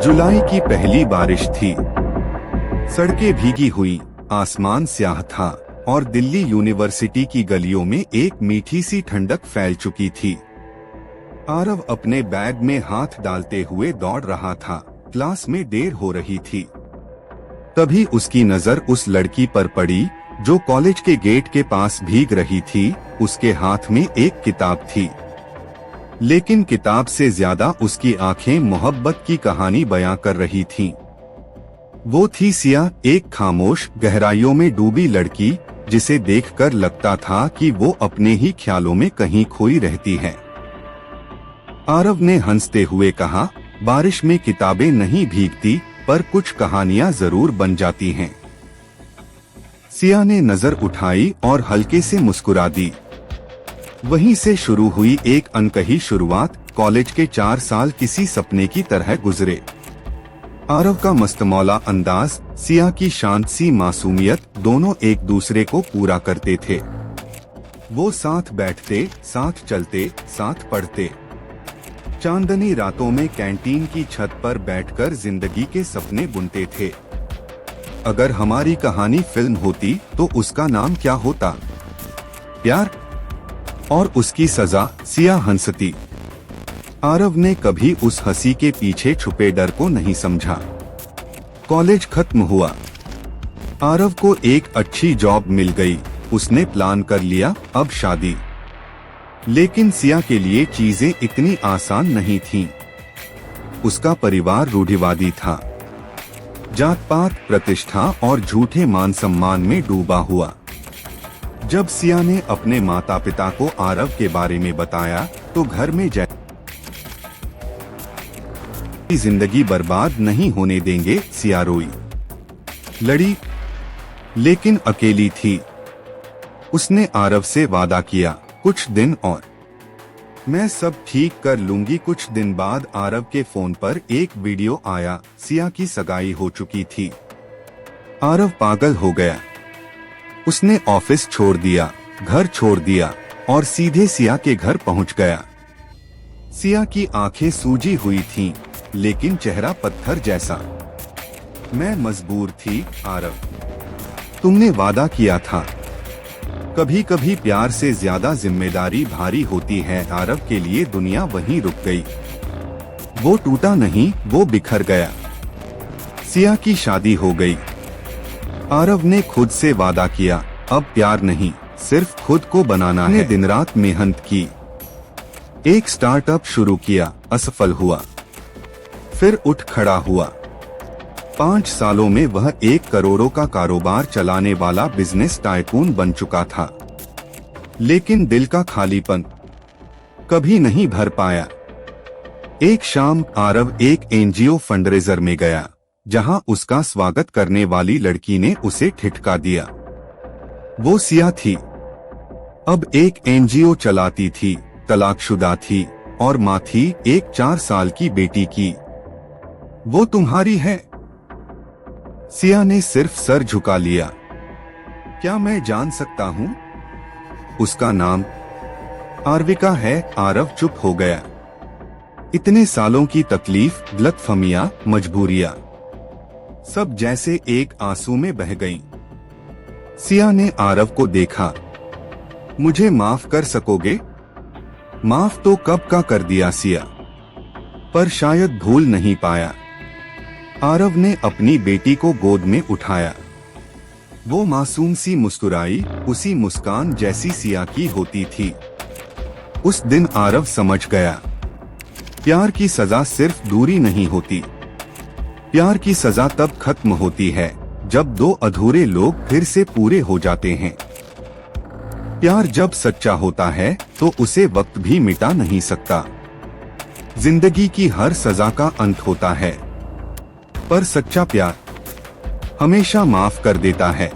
जुलाई की पहली बारिश थी। सड़कें भीगी हुई, आसमान स्याह था और दिल्ली यूनिवर्सिटी की गलियों में एक मीठी सी ठंडक फैल चुकी थी। आरव अपने बैग में हाथ डालते हुए दौड़ रहा था। क्लास में देर हो रही थी। तभी उसकी नजर उस लड़की पर पड़ी जो कॉलेज के गेट के पास भीग रही थी। उसके हाथ में एक किताब थी, लेकिन किताब से ज्यादा उसकी आंखें मोहब्बत की कहानी बयां कर रही थीं। वो थी सिया, एक खामोश, गहराइयों में डूबी लड़की जिसे देखकर लगता था कि वो अपने ही ख्यालों में कहीं खोई रहती है। आरव ने हंसते हुए कहा, बारिश में किताबें नहीं भीगती, पर कुछ कहानियां जरूर बन जाती हैं। सिया ने नजर उठाई और हल्के से मुस्कुरा दी। वहीं से शुरू हुई एक अनकही शुरुआत। कॉलेज के 4 साल किसी सपने की तरह गुजरे। आरव का मस्तमौला अंदाज, सिया की शांत सी मासूमियत, दोनों एक दूसरे को पूरा करते थे। वो साथ बैठते, साथ चलते, साथ पढ़ते। चांदनी रातों में कैंटीन की छत पर बैठकर जिंदगी के सपने बुनते थे। अगर हमारी कहानी फिल्म होती तो उसका नाम क्या होता? प्यार। और उसकी सजा? सिया हंसती। आरव ने कभी उस हंसी के पीछे छुपे डर को नहीं समझा। कॉलेज खत्म हुआ। आरव को एक अच्छी जॉब मिल गई। उसने प्लान कर लिया, अब शादी। लेकिन सिया के लिए चीजें इतनी आसान नहीं थीं। उसका परिवार रूढ़िवादी था। जात पात, प्रतिष्ठा और झूठे मान सम्मान में डूबा हुआ। जब सिया ने अपने माता पिता को आरव के बारे में बताया तो घर में जिंदगी बर्बाद नहीं होने देंगे, सिया रोई, लड़ी, लेकिन अकेली थी। उसने आरव से वादा किया, कुछ दिन और मैं सब ठीक कर लूंगी। कुछ दिन बाद आरव के फोन पर एक वीडियो आया। सिया की सगाई हो चुकी थी। आरव पागल हो गया। उसने ऑफिस छोड़ दिया, घर छोड़ दिया और सीधे सिया के घर पहुंच गया। सिया की आंखें सूजी हुई थीं, लेकिन चेहरा पत्थर जैसा। मैं मजबूर थी आरव, तुमने वादा किया था। कभी कभी प्यार से ज्यादा जिम्मेदारी भारी होती है। आरव के लिए दुनिया वहीं रुक गई। वो टूटा नहीं, वो बिखर गया। सिया की शादी हो गई। आरव ने खुद से वादा किया, अब प्यार नहीं, सिर्फ खुद को बनाना है। दिन रात मेहनत की। एक स्टार्टअप शुरू किया, असफल हुआ। फिर उठ खड़ा हुआ। 5 सालों में वह 1 करोड़ों का कारोबार चलाने वाला बिजनेस टाइकून बन चुका था। लेकिन दिल का खालीपन कभी नहीं भर पाया। एक शाम आरव एक एनजीओ फंडरेजर में गया, जहां उसका स्वागत करने वाली लड़की ने उसे ठिठका दिया। वो सिया थी। अब एक एनजीओ चलाती थी, तलाकशुदा थी और मां थी एक 4 साल की बेटी की। वो तुम्हारी है? सिया ने सिर्फ सर झुका लिया। क्या मैं जान सकता हूँ? उसका नाम आरविका है। आरव चुप हो गया। इतने सालों की तकलीफ, गलतफहमियां, मजबूरियां, सब जैसे एक आंसू में बह गईं। सिया ने आरव को देखा। मुझे माफ कर सकोगे? माफ तो कब का कर दिया सिया, पर शायद भूल नहीं पाया। आरव ने अपनी बेटी को गोद में उठाया। वो मासूम सी मुस्कुराई, उसी मुस्कान जैसी सिया की होती थी। उस दिन आरव समझ गया, प्यार की सजा सिर्फ दूरी नहीं होती। प्यार की सजा तब खत्म होती है जब 2 अधूरे लोग फिर से पूरे हो जाते हैं। प्यार जब सच्चा होता है तो उसे वक्त भी मिटा नहीं सकता। जिंदगी की हर सजा का अंत होता है, पर सच्चा प्यार हमेशा माफ कर देता है।